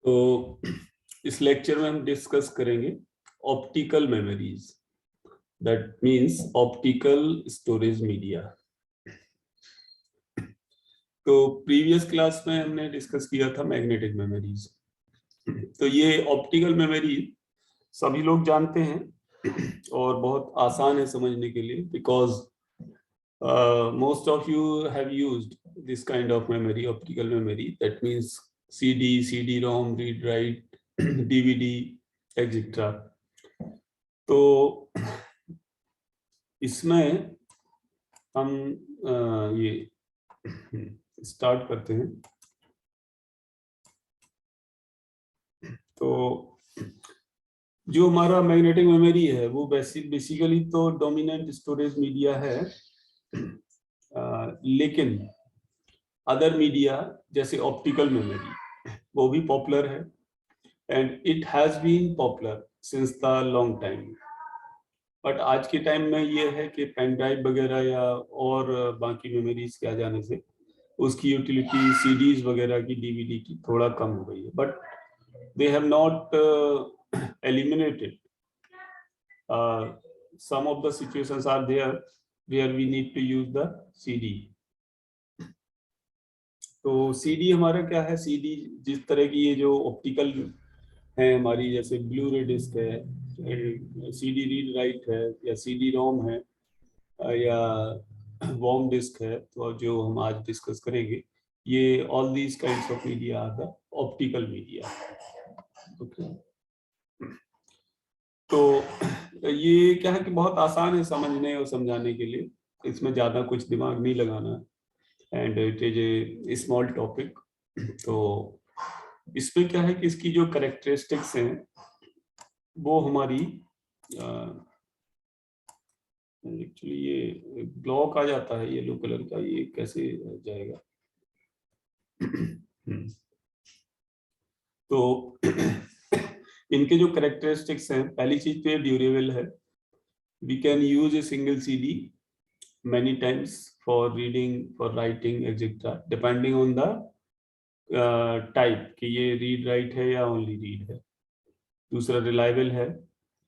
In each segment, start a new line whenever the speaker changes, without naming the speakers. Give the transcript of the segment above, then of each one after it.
तो इस लेक्चर में हम डिस्कस करेंगे optical memories, that means optical storage media. तो प्रीवियस क्लास में हमने डिस्कस किया था मैग्नेटिक मेमोरीज। तो ये ऑप्टिकल मेमोरी सभी लोग जानते हैं और बहुत आसान है समझने के लिए, because most of you have used this kind of memory, optical memory, that means CD, CD-ROM, read write, DVD, etc. तो इसमें हम ये स्टार्ट करते हैं। तो जो हमारा मैग्नेटिक मेमोरी है वो बेसिकली तो डोमिनेंट स्टोरेज मीडिया है, लेकिन अदर मीडिया जैसे ऑप्टिकल मेमोरी वो भी पॉपुलर है, and it has been popular since the long time. But आज के टाइम में ये है कि पेन ड्राइव वगैरह या और बाकी मेमोरीज के आ जाने से उसकी यूटिलिटी सीडीज वगैरह की, डीवीडी की थोड़ा कम हो गई है। But they have not eliminated. Some of the situations are there where we need to use the CD. तो CD हमारा क्या है? CD जिस तरह की ये जो ऑप्टिकल है हमारी, जैसे ब्लू रे डिस्क है, CD रीड राइट है, या CD रोम है, या वॉर्म डिस्क है, तो जो हम आज डिस्कस करेंगे ये all these kinds of media are the optical media. Okay, तो ये क्या है कि बहुत आसान है समझने और समझाने के लिए, इसमें ज़्यादा कुछ दिमाग नहीं लगाना, and it is a small topic. तो इसमें क्या है कि इसकी जो कैरेक्टरिस्टिक्स हैं वो हमारी, एक्चुअली ये ब्लॉक आ जाता है येलो कलर का, ये कैसे जाएगा? तो इनके जो कैरेक्टरिस्टिक्स हैं, पहली चीज तो ये ड्यूरेबल है। We can use a single CD many times for reading, for writing, etc. depending on the type कि ये read write है या only read है। दूसरा रिलायबल है।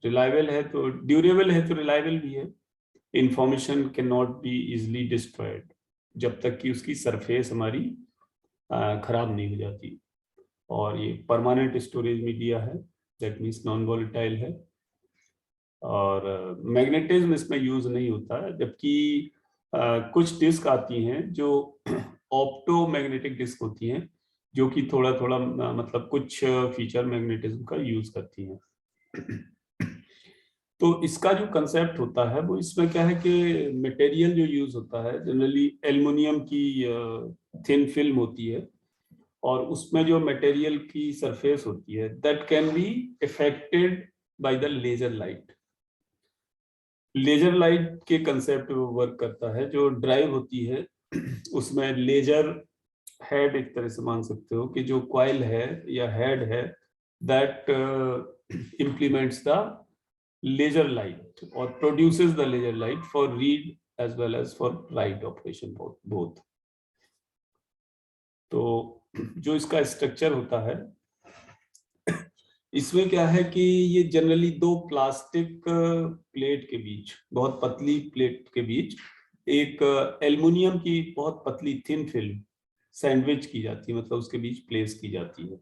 रिलायबल है तो ड्यूरेबल है, तो रिलायबल भी है। Information can not be easily destroyed जब तक कि उसकी सरफेस हमारी खराब नहीं हो जाती। और ये परमानेंट स्टोरेज मीडिया है, दैट मीन्स नॉन वॉलेटाइल है। और मैग्नेटिज्म इसमें यूज नहीं होता है, जबकि कुछ डिस्क आती हैं जो ऑप्टो मैग्नेटिक डिस्क होती हैं, जो कि थोड़ा थोड़ा मतलब कुछ फीचर मैग्नेटिज्म का यूज करती हैं। तो इसका जो कंसेप्ट होता है वो इसमें क्या है कि मटेरियल जो यूज होता है जनरली एल्युमिनियम की थिन फिल्म होती है, और उसमें जो मटेरियल की सरफेस होती है that can be affected by the laser light. Laser light के कंसेप्ट पे वर्क करता है। जो ड्राइव होती है उसमें लेजर हेड, एक तरह से मान सकते हो कि जो कॉइल है या हेड है, that implements the laser light or produces the laser light for read as well as for write operation, both. तो जो इसका स्ट्रक्चर होता है इसमें क्या है कि ये जनरली दो प्लास्टिक प्लेट के बीच, बहुत पतली प्लेट के बीच एक एल्युमिनियम की बहुत पतली थिन फिल्म सैंडविच की जाती है, मतलब उसके बीच प्लेस की जाती है।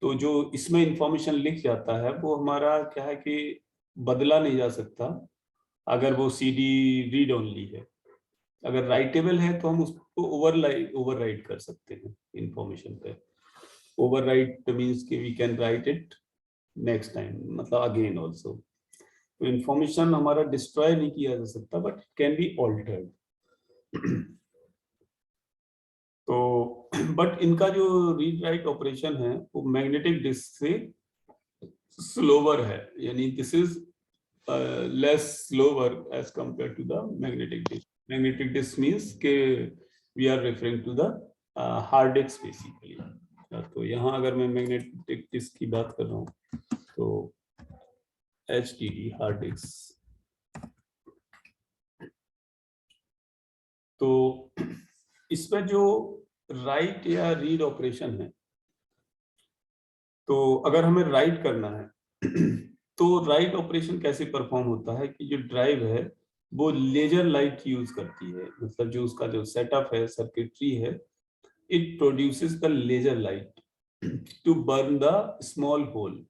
तो जो इसमें इंफॉर्मेशन लिख जाता है वो हमारा क्या है कि बदला नहीं जा सकता अगर वो CD रीड ओनली है। अगर राइटेबल है तो हम उसको ओवरराइट कर सकते हैं इंफॉर्मेशन पे। ओवरराइट मींस कि we can write it next time, मतलब अगेन ऑल्सो। तो इंफॉर्मेशन हमारा डिस्ट्रॉय नहीं किया जा सकता, बट कैन बी ऑल्टर्ड। तो बट इनका जो रीड राइट ऑपरेशन है वो मैग्नेटिक डिस्क से स्लोवर है, यानी this is less slower as compare to the magnetic disk. Magnetic disk means के we are referring to the hard disk basically. तो यहाँ अगर मैं मैग्नेटिक डिस्क की बात कर रहा हूँ तो HDD हार्ड डिस्क। तो इसमें जो राइट या रीड ऑपरेशन है तो अगर हमें राइट करना है तो राइट ऑपरेशन कैसे परफॉर्म होता है कि जो ड्राइव है वो लेजर लाइट यूज करती है, मतलब जो उसका जो सेटअप है, सर्किटरी है, it produces the laser light to burn the small hole.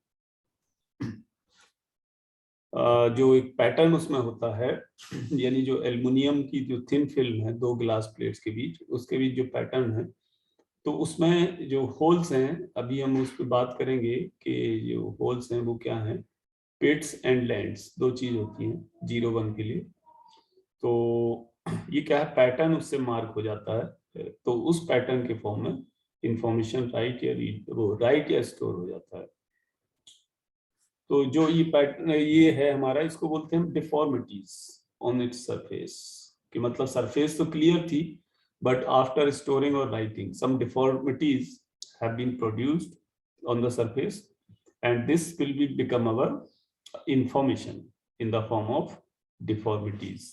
जो एक पैटर्न उसमें होता है, यानी जो एल्युमिनियम की जो थिन फिल्म है दो ग्लास प्लेट्स के बीच, उसके बीच जो पैटर्न है, तो उसमें जो होल्स हैं, अभी हम उस पर बात करेंगे कि जो होल्स हैं वो क्या हैं। पिट्स एंड लैंड्स दो चीज होती हैं 0-1 के लिए। तो ये क्या है, पैटर्न उससे मार्क हो जाता है, तो उस पैटर्न के फॉर्म में इंफॉर्मेशन राइट या रीड, वो राइट या स्टोर हो जाता है। तो जो ये पैटर्न ये है हमारा, इसको बोलते हैं डिफॉर्मिटीज ऑन इट्स सरफेस, कि मतलब सरफेस तो क्लियर थी, बट आफ्टर स्टोरिंग और writing some deformities have been produced on the surface, and this will be become our information in the form of deformities.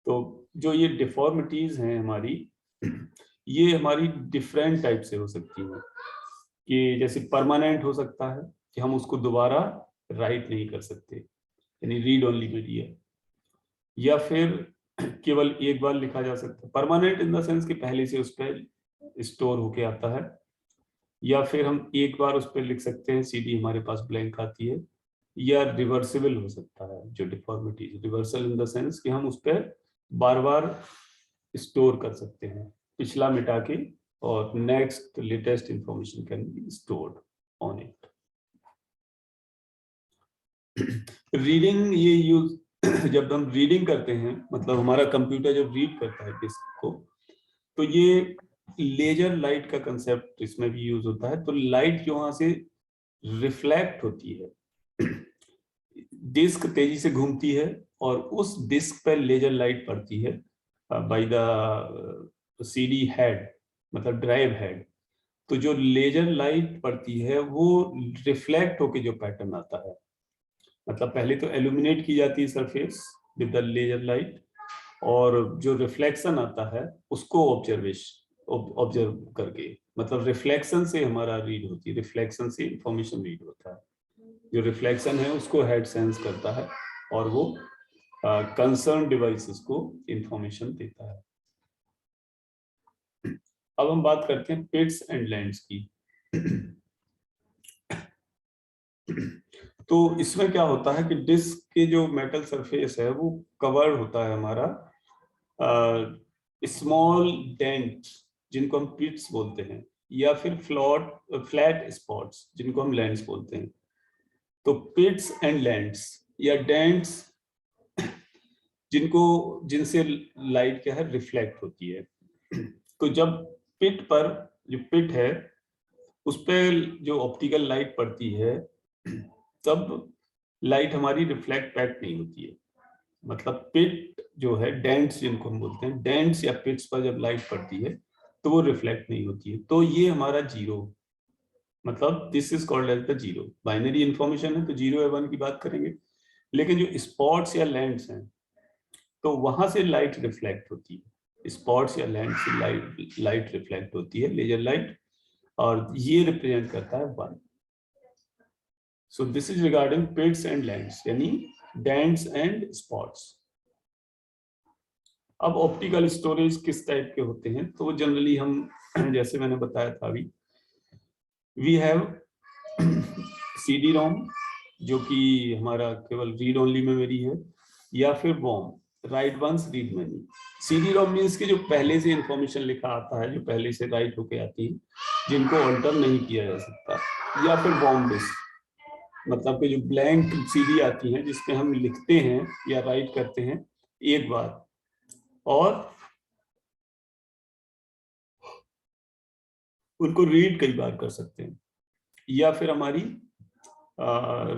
तो जो ये डिफॉर्मिटीज हैं हमारी, ये हमारी डिफरेंट टाइप से हो सकती हैं, कि जैसे परमानेंट हो सकता है कि हम उसको दोबारा राइट नहीं कर सकते, यानी रीड ओनली मीडिया, या फिर केवल एक बार लिखा जा सकता है। परमानेंट इन द सेंस कि पहले से उस पर स्टोर होके आता है, या फिर हम एक बार उस पर लिख सकते हैं, सीडी हमारे पास ब्लैंक आती है, या रिवर्सिबल हो सकता है। जो deformity reversal in the sense कि हम उस पर बार बार स्टोर कर सकते हैं, पिछला मिटा के, और next latest information can be stored on it. Reading ये यूज जब हम रीडिंग करते हैं, मतलब हमारा कंप्यूटर जब रीड करता है डिस्क को, तो ये लेजर लाइट का कंसेप्ट इसमें भी यूज होता है। तो लाइट जो वहां से रिफ्लेक्ट होती है, डिस्क तेजी से घूमती है और उस डिस्क पर लेजर लाइट पड़ती है बाय द सीडी हेड, मतलब ड्राइव हेड। तो जो लेजर लाइट पड़ती है वो रिफ्लेक्ट होके जो पैटर्न आता है, मतलब पहले तो एल्यूमिनेट की जाती है surface with the laser light, और जो रिफ्लेक्शन आता है उसको ऑब्जर्व करके, मतलब रिफ्लेक्शन से हमारा रीड होती है, रिफ्लेक्शन से इंफॉर्मेशन रीड होता है। जो रिफ्लेक्शन है उसको हेड सेंस करता है और वो कंसर्न डिवाइसेस को इंफॉर्मेशन देता है। अब हम बात करते हैं पिट्स एंड लैंड्स की। तो इसमें क्या होता है कि डिस्क के जो मेटल सरफेस है वो कवर्ड होता है हमारा स्मॉल डेंट, जिनको हम पिट्स बोलते हैं, या फिर फ्लैट स्पॉट्स जिनको हम लैंड्स बोलते हैं। तो पिट्स एंड लैंड्स या डेंट्स, जिनसे लाइट क्या है रिफ्लेक्ट होती है। तो जब पिट पर, जो पिट है उस पर जो ऑप्टिकल लाइट पड़ती है, तब लाइट हमारी रिफ्लेक्ट बैक नहीं होती है। मतलब पिट जो है, डेंट्स जिनको हम बोलते हैं, डेंट्स या पिट्स पर जब लाइट पड़ती है तो वो रिफ्लेक्ट नहीं होती है। तो ये हमारा जीरो, मतलब this is called as the zero. Binary information है तो 0 या 1 की बात करेंगे, लेकिन जो स्पॉट्स या लैंड्स हैं तो वहां से लाइट रिफ्लेक्ट होती है। स्पॉट्स या लैंड से लाइट रिफ्लेक्ट होती है, लेजर लाइट, और ये रिप्रेजेंट करता है 1। So this is regarding पिट्स and lands, यानी डेंट्स एंड स्पॉट्स। अब ऑप्टिकल स्टोरेज किस टाइप के होते हैं, तो जनरली हम जैसे मैंने बताया था अभी, वी हैव सीडी रोम, जो कि हमारा केवल रीड ओनली मेमोरी है, या फिर वॉम, write once read many. CD ROM means कि जो पहले से इंफॉर्मेशन लिखा आता है, जो पहले से राइट होके आती है, जिनको ऑल्टर नहीं किया जा सकता, या फिर वॉम डिस्क, मतलब कि जो ब्लैंक सीडी आती है जिसमें हम लिखते हैं या राइट करते हैं एक बार और उनको रीड कई बार कर सकते हैं, या फिर हमारी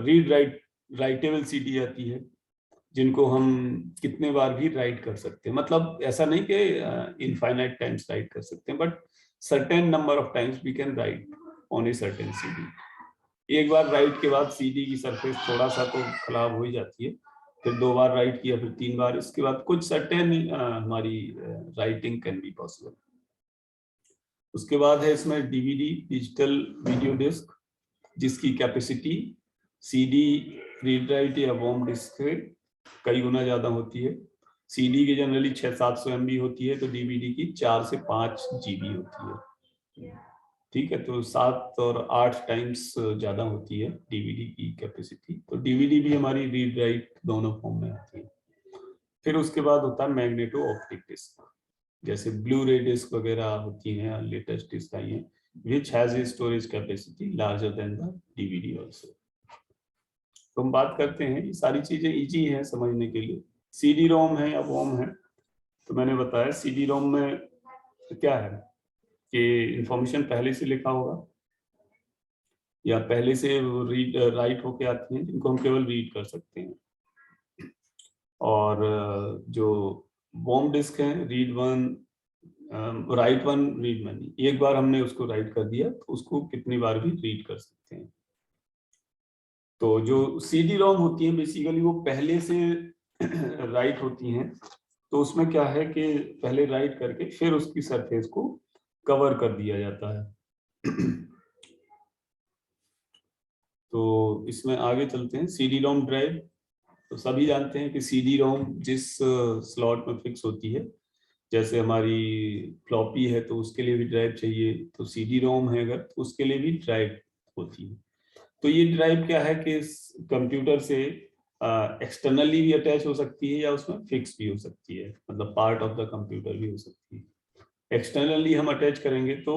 रीड राइटेबल सीडी आती है जिनको हम कितने बार भी राइट कर सकते हैं। मतलब ऐसा नहीं कि इनफाइनाइट टाइम्स राइट कर सकते हैं, but certain number of times we can write on a certain CD. एक बार राइट के बाद सीडी की सरफेस थोड़ा सा तो खराब हो ही जाती है, फिर 2 बार राइट किया, फिर 3 बार, इसके बाद कुछ सर्टेन हमारी राइटिंग कैन बी पॉसिबल। उसके बाद है इसमें डीवीडी, डिजिटल वीडियो डिस्क, जिसकी कैपेसिटी CD रीड राइट या वॉर्म डिस्क से कई गुना ज्यादा होती है। CD की जनरली 600-700 MB होती है, तो DVD की 4 से 5 GB होती है। ठीक है, तो 7 और 8 टाइम्स ज्यादा होती है DVD की कैपेसिटी। तो DVD भी हमारी रीड राइट दोनों फॉर्म में आती है। फिर उसके बाद होता है मैग्नेटो ऑप्टिक डिस्क, जैसे ब्लू रे डिस्क वगैरह होती हैं, लेटेस्ट डिस्क आई है, which has a storage capacity larger than the DVD also। तो हम बात करते हैं, ये सारी चीजें इजी हैं समझने के लिए। CD रोम है या वॉम है, तो मैंने बताया CD रोम में क्या है कि इंफॉर्मेशन पहले से लिखा होगा या पहले से रीड राइट होके आती हैं, जिनको हम केवल रीड कर सकते हैं। और जो वॉर्म डिस्क है, read one right one read many, एक बार हमने उसको राइट कर दिया तो उसको कितनी बार भी रीड कर सकते हैं। तो जो CD रोम होती है बेसिकली वो पहले से राइट होती हैं, तो उसमें क्या है कि पहले राइट करके फिर उसकी सरफेस को कवर कर दिया जाता है। तो इसमें आगे चलते हैं। CD रोम ड्राइव, तो सभी जानते हैं कि CD रोम जिस स्लॉट में फिक्स होती है, जैसे हमारी फ्लॉपी है तो उसके लिए भी ड्राइव चाहिए, तो CD रोम है अगर तो उसके लिए भी ड्राइव होती है। तो ये ड्राइव क्या है कि कंप्यूटर से एक्सटर्नली भी अटैच हो सकती है या उसमें फिक्स भी हो सकती है, मतलब पार्ट ऑफ द कंप्यूटर भी हो सकती है। एक्सटर्नली हम अटैच करेंगे तो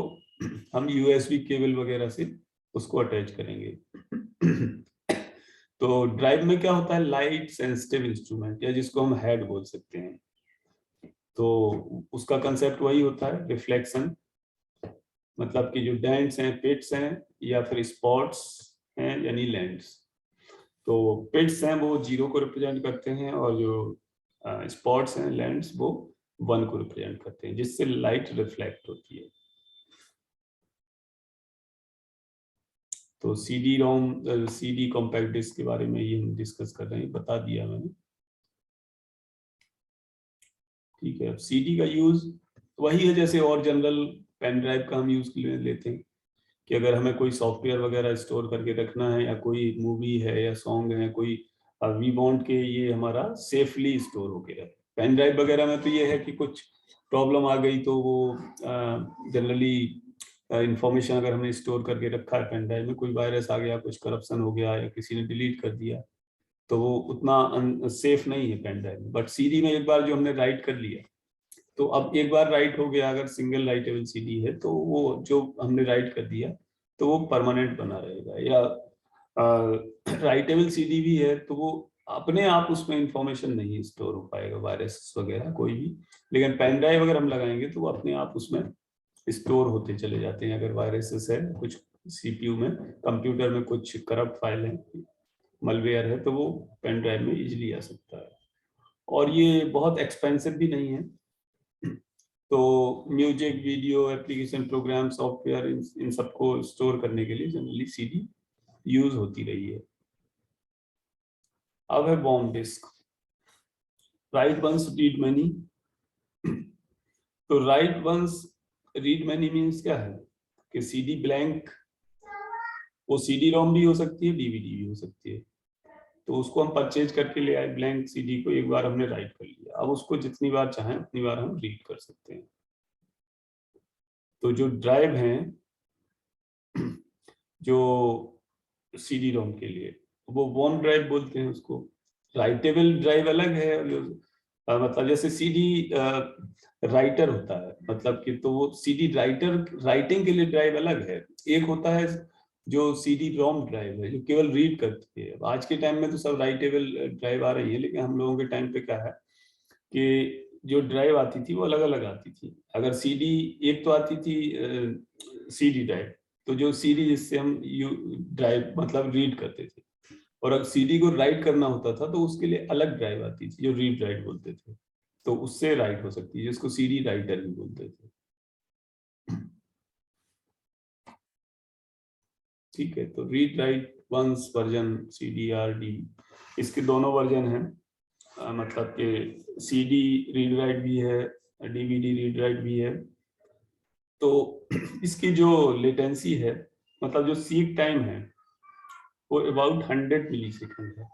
हम USB केबल वगैरह से उसको अटैच करेंगे। तो ड्राइव में क्या होता है, लाइट सेंसिटिव इंस्ट्रूमेंट, या जिसको हम हेड बोल सकते हैं। तो उसका कंसेप्ट वही होता है, रिफ्लेक्शन, मतलब कि जो डेंट्स हैं, पिट्स हैं या फिर स्पॉट्स हैं यानी लैंड्स। तो पिट्स हैं वो 0 को रिप्रेजेंट करते हैं, और जो स्पॉट्स हैं, लैंड्स, वो 1 को रिप्रेजेंट करते हैं, जिससे लाइट रिफ्लेक्ट होती है। तो CD रोम, CD कॉम्पैक्ट डिस्क के बारे में ये हम डिस्कस कर रहे हैं, बता दिया मैंने। ठीक है, अब CD का यूज वही है जैसे और जनरल पेन ड्राइव का हम यूज लेते हैं, कि अगर हमें कोई सॉफ्टवेयर वगैरह स्टोर करके रखना है, या कोई मूवी है या सॉन्ग है, कोई वी वांट के ये हमारा सेफली स्टोर होके रहे। पेन ड्राइव वगैरह में तो ये है कि कुछ प्रॉब्लम आ गई तो वो जनरली इंफॉर्मेशन अगर हमने स्टोर करके रखा है पेन ड्राइव में, कोई वायरस आ गया, कुछ करप्शन हो गया, या किसी ने डिलीट कर दिया, तो वो उतना सेफ नहीं है पेन ड्राइव में। बट CD में एक बार जो हमने राइट कर लिया, तो अब एक बार राइट हो गया, अगर सिंगल राइटेबल CD है तो वो जो हमने राइट कर दिया तो वो परमानेंट बना रहेगा। या राइटेबल CD भी है तो वो अपने आप उसमें इंफॉर्मेशन नहीं स्टोर हो पाएगा, वायरस वगैरह कोई भी। लेकिन पेन ड्राइव अगर हम लगाएंगे तो वो अपने आप उसमें स्टोर होते चले जाते हैं। अगर वायरसेस है कुछ CPU में, कंप्यूटर में कुछ करप्ट फाइल है, मलवेयर है, तो वो पेन ड्राइव में इजिली आ सकता है। और ये बहुत एक्सपेंसिव भी नहीं है। तो music, video, application, programme, software, इन सबको स्टोर करने के लिए जनरली CD यूज होती रही है। अब है warm disc, right once read many. तो right once read many means क्या है कि CD ब्लैंक, वो CD रोम भी हो सकती है, DVD भी हो सकती है। तो उसको हम परचेज करके ले आए, ब्लैंक CD को एक बार हमने राइट कर लिया, अब उसको जितनी बार चाहें उतनी बार हम रीड कर सकते हैं। तो जो ड्राइव हैं जो CD रोम के लिए, वो वॉर्म ड्राइव बोलते हैं उसको। राइटेबल ड्राइव अलग है, मतलब जैसे CD राइटर होता है, मतलब कि तो वो CD राइटर, राइटिंग के लिए ड्राइव अलग है। एक होता है जो CD रोम ड्राइव है जो केवल रीड करती है। आज के टाइम में तो सब राइटेबल ड्राइव आ रही है, लेकिन हम लोगों के टाइम पे क्या है कि जो ड्राइव आती थी वो अलग अलग आती थी। अगर CD एक तो आती थी CD ड्राइव, तो जो CD जिससे हम ड्राइव मतलब रीड करते थे, और अगर CD को राइट करना होता था तो उसके लिए अलग ड्राइव आती थी जो रीड राइट बोलते थे, तो उससे राइट हो सकती है, जिसको CD राइटर भी बोलते थे। ठीक है, तो read write once version CDRD, इसके दोनों वर्जन हैं। मतलब कि CD रीड राइट भी है, DVD रीड राइट भी है। तो इसकी जो लेटेंसी है, मतलब जो सीक टाइम है, वो अबाउट 100 मिलीसेकंड है,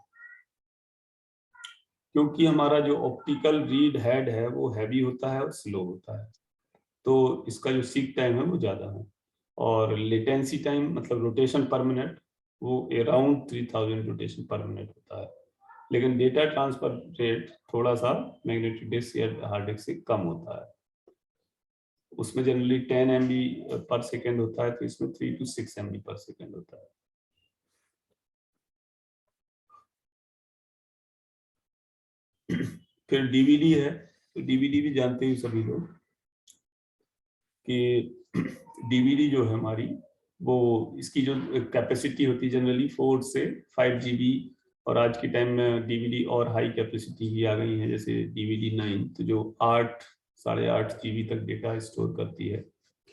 क्योंकि हमारा जो ऑप्टिकल रीड हेड है वो हैवी होता है और स्लो होता है, तो इसका जो सीक टाइम है वो ज़्यादा है। और लेटेंसी टाइम मतलब रोटेशन पर मिनट वो अराउंड 3000 रोटेशन पर मिनट होता है। लेकिन डेटा ट्रांसफर रेट थोड़ा सा मैग्नेटिक डिस्क या हार्ड डिस्क से कम होता है, उसमें जनरली 10 MB पर सेकेंड होता है, तो इसमें 3 to 6 MB पर सेकेंड होता है। फिर डीवीडी है, तो डीवीडी भी जानते हैं सभी लोग कि डीवीडी जो है हमारी, वो इसकी जो कैपेसिटी होती है जनरली 4 से 5 GB, और आज के टाइम में डीवीडी और हाई कैपेसिटी भी आ गई है, जैसे डीवीडी 9 तो जो 8-8.5 GB तक डेटा स्टोर करती है।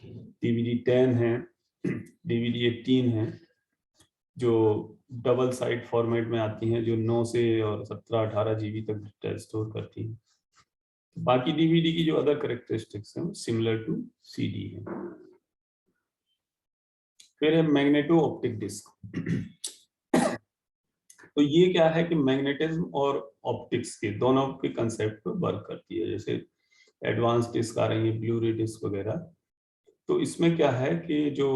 डीवीडी 10 है, डीवीडी 18 है, जो डबल साइड फॉर्मेट में आती हैं, जो 9 से और 17-18 GB तक डेटा स्टोर करती हैं। बाकी डीवीडी की जो अदर कैरेक्टरिस्टिक्स हैं सिमिलर टू सीडी है। फिर है मैग्नेटो ऑप्टिक डिस्क। तो ये क्या है कि मैग्नेटिज्म और ऑप्टिक्स के दोनों के कंसेप्ट पर वर्क करती है। जैसे एडवांस डिस्क आ रही है, ब्लू रे डिस्क वगैरह, तो इसमें क्या है कि जो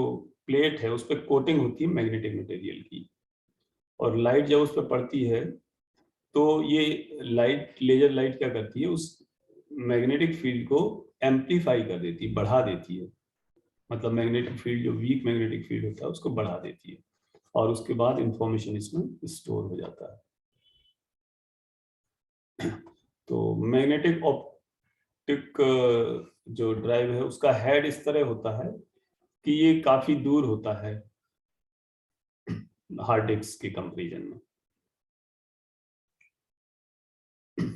प्लेट है उस पर कोटिंग होती है मैग्नेटिक मटेरियल की, और लाइट जब उस पर पड़ती है तो ये लाइट, लेजर लाइट क्या करती है, उस मैग्नेटिक फील्ड को एम्पलीफाई कर देती है, बढ़ा देती है। मतलब मैग्नेटिक फील्ड जो वीक मैग्नेटिक फील्ड होता है उसको बढ़ा देती है, और उसके बाद इंफॉर्मेशन इसमें स्टोर हो जाता है। तो मैग्नेटिक ऑप्टिक जो ड्राइव है उसका हेड इस तरह होता है कि ये काफी दूर होता है हार्ड डिस्क के कंपैरिजन में,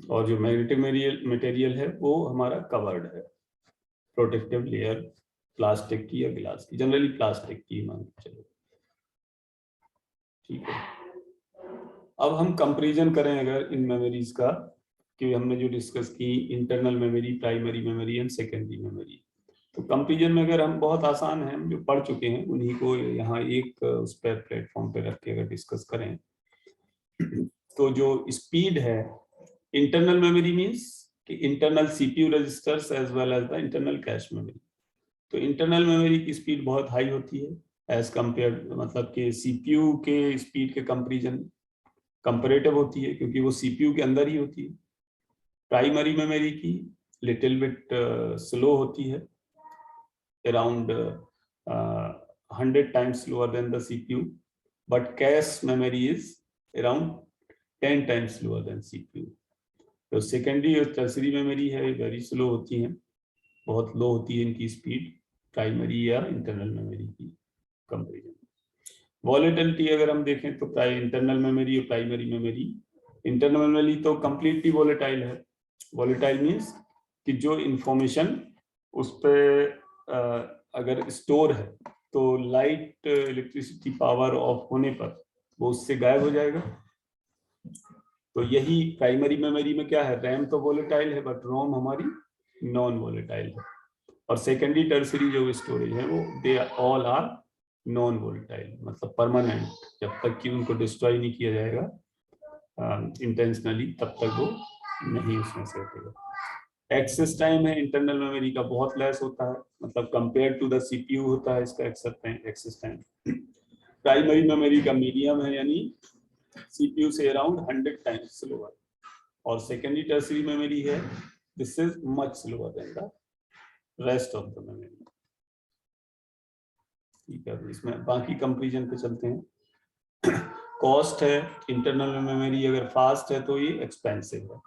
और जो मैग्नेटिक मटेरियल है वो हमारा कवर्ड है, प्रोटेक्टिव लेयर प्लास्टिक की या ग्लास की, जनरली प्लास्टिक की मान के चलो। ठीक है, अब हम कंपैरिजन करें अगर इन मेमोरीज का, कि हमने जो डिस्कस की internal memory, primary memory and secondary memory, तो कंपैरिजन में अगर हम बहुत आसान है, हम जो पढ़ चुके हैं उन्हीं को यहाँ एक उस पर प्लेटफॉर्म पे रख के अगर डिस्कस करें, तो जो स्पीड है इंटरनल मेमोरी मींस कि internal CPU registers as well as the internal cache memory. तो इंटरनल मेमोरी की स्पीड बहुत हाई होती है एज कंपेयर, मतलब कि सीपीयू के स्पीड के कंपैरिजन कंपैरेटिव होती है, क्योंकि वो सीपीयू के अंदर ही होती है। प्राइमरी मेमोरी की लिटिल बिट स्लो होती है, around 100 times slower than the CPU, but cache memory is around 10 times slower than CPU. तो सेकेंडरी और टर्सरी मेमोरी है वेरी स्लो होती हैं, बहुत लो होती है इनकी स्पीड प्राइमरी या इंटरनल मेमोरी की कंपैरिजन। वॉलेटिलिटी अगर हम देखें तो इंटरनल मेमोरी और प्राइमरी मेमोरी, इंटरनल मेमोरी तो कंप्लीटली वॉलेटाइल है। वॉलेटाइल मीन्स कि जो इंफॉर्मेशन उस पर अगर स्टोर है तो लाइट, इलेक्ट्रिसिटी, पावर ऑफ होने पर वो उससे गायब हो जाएगा। तो यही प्राइमरी मेमोरी में क्या है, रैम तो वॉलेटाइल है बट रोम हमारी नॉन वॉलेटाइल है। और सेकेंडरी टर्सरी जो स्टोरेज है वो they all are non volatile, मतलब परमानेंट, जब तक कि उनको डिस्ट्रॉय नहीं किया जाएगा इंटेंशनली तब तक वो नहीं उसमें से हटेगा। एक्सेस टाइम है इंटरनल मेमोरी का बहुत लेस होता है, मतलब कंपेयर टू द सीपीयू होता है इसका एक्सेस टाइम। प्राइमरी मेमोरी का मीडियम है, यानी सीपीयू से अराउंड 100 टाइम्स स्लोअर, और सेकेंडरी टर्सरी मेमोरी है this is much slower then the rest of the memory. ठीक है, इसमें बाकी कंपैरिजन पे चलते हैं। कॉस्ट है, इंटरनल मेमोरी अगर फास्ट है तो ये एक्सपेंसिव है,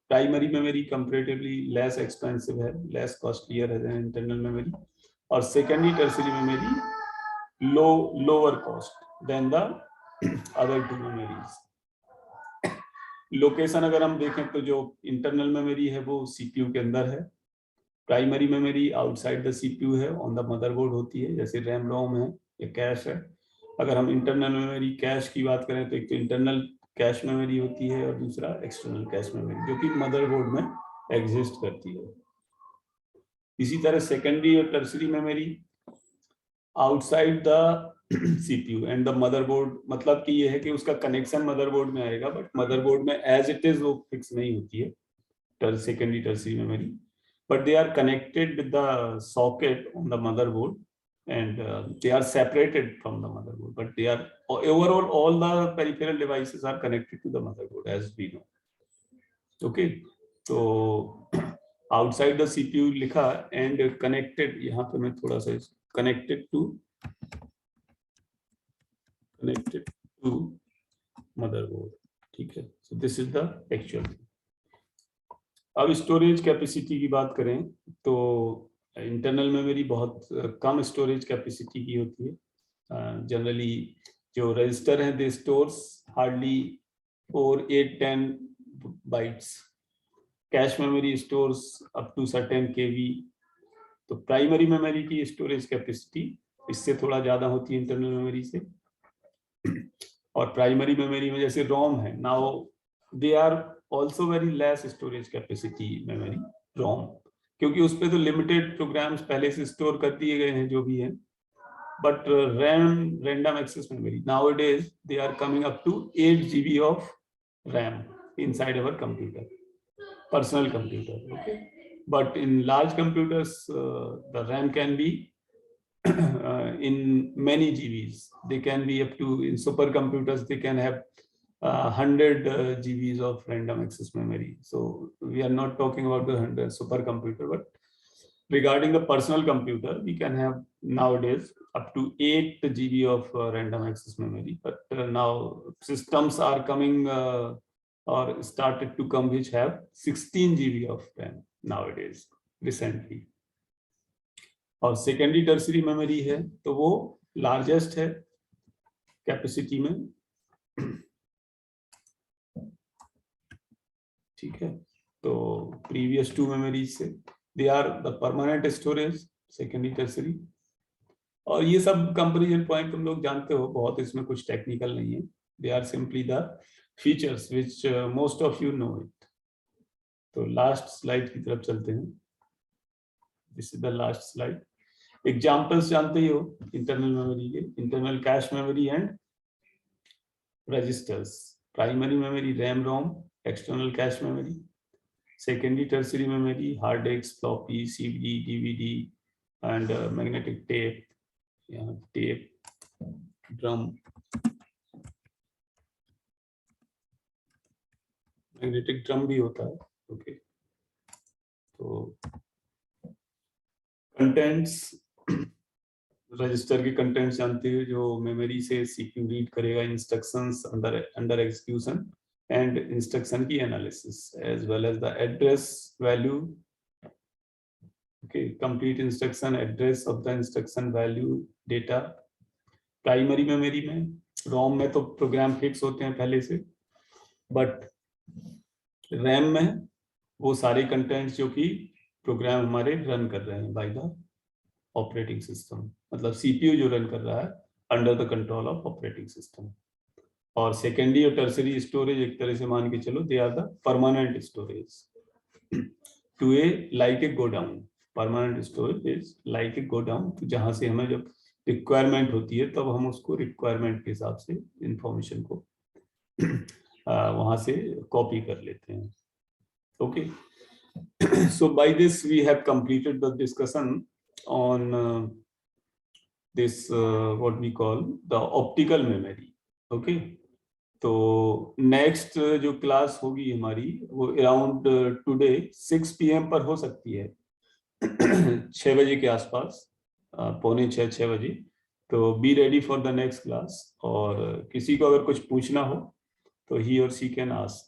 primary memory comparatively less expensive है, लेस कॉस्टलियर है इंटरनल मेमोरी, और secondary tertiary memory lower cost than the other two memories. Location अगर हम देखें तो जो इंटरनल मेमोरी है वो सीपीयू के अंदर है, primary memory outside the CPU है, ऑन द मदरबोर्ड होती है, जैसे रैम रोम है या कैश है। अगर हम इंटरनल मेमोरी कैश की बात करें तो एक तो इंटरनल कैश मेमोरी होती है और दूसरा एक्सटर्नल कैश मेमोरी जो कि मदरबोर्ड में एग्जिस्ट करती है। इसी तरह सेकेंडरी और tertiary memory, outside the CPU and the motherboard, मतलब कि ये है कि उसका कनेक्शन मदरबोर्ड में आएगा, बट मदरबोर्ड में एज इट इज वो फिक्स नहीं होती है secondary tertiary memory, but they are connected with the socket on the motherboard, and they are separated from the motherboard, but they are overall all the peripheral devices are connected to the motherboard as we know. Okay, so outside the CPU लिखा and connected, यहाँ पे मैं थोड़ा सा connected to motherboard, ठीक है. So this is the actual thing. अब storage capacity की बात करें तो इंटरनल मेमोरी बहुत कम स्टोरेज कैपेसिटी की होती है. जनरली जो रजिस्टर हैं दे stores hardly 4, 8, 10 bytes. Cache memory stores up to certain केबी. तो प्राइमरी मेमोरी की स्टोरेज कैपेसिटी इससे थोड़ा ज़्यादा होती है इंटरनल मेमोरी से. और प्राइमरी मेमोरी में जैसे रोम है, now they are also very less storage capacity memory ROM, क्योंकि उस पर तो लिमिटेड प्रोग्राम्स पहले से स्टोर कर दिए गए हैं जो भी है. But RAM random access memory nowadays they are coming up to 8 GB of RAM inside our computer, personal computer. Okay, but in large computers the RAM can be in many GBs. They can be up to, in supercomputers they can have 100 GBs of random access memory. So we are not talking about the 100 supercomputer, but regarding the personal computer we can have nowadays up to 8 GB of random access memory. But now systems are coming or started to come which have 16 GB of RAM nowadays recently. और secondary tertiary memory है तो वो largest है capacity में. ठीक है, तो previous two memories से they are the permanent storage secondary tertiary. और ये सब कंपैरिजन पॉइंट तुम लोग जानते हो, बहुत इसमें कुछ टेक्निकल नहीं है. They are simply the features which most of you know it. तो लास्ट स्लाइड की तरफ चलते हैं. This is the last slide. Examples जानते ही हो इंटरनल मेमोरी के. Internal cache memory and registers. Primary memory RAM ROM, external cache memory. Secondary tertiary memory hard disk, floppy, CD, DVD and magnetic tape. यहाँ tape, drum, magnetic drum भी होता है. Okay, तो contents, register के contents जानते हो जो memory से सीपीयू रीड करेगा. Instructions under execution and instruction की analysis as well as the address value. Okay, complete instruction, address of the instruction, value, data. Primary memory में रोम में तो प्रोग्राम फिक्स होते हैं पहले से, बट रैम में वो सारे कंटेंट्स जो कि प्रोग्राम हमारे रन कर रहे हैं बाय द ऑपरेटिंग सिस्टम, मतलब सीपीयू जो रन कर रहा है under the control of operating system. और सेकेंडरी और टर्सरी स्टोरेज एक तरह से मान के चलो they are the permanent storage to a like a godown. Permanent storage is like a godown, जहां से हमें जब रिक्वायरमेंट होती है तब हम उसको रिक्वायरमेंट के हिसाब से इंफॉर्मेशन को वहां से कॉपी कर लेते हैं. Okay, so by this we have completed the discussion on this what we call the optical memory. Okay, तो नेक्स्ट जो क्लास होगी हमारी वो अराउंड टुडे 6 PM पर हो सकती है. 6 बजे के आसपास, 5:45-6 बजे. तो be ready for the next class. और किसी को अगर कुछ पूछना हो तो ही और she can ask.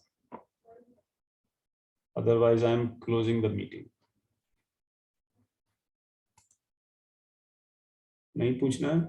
Otherwise, I am closing the meeting. नहीं पूछना है?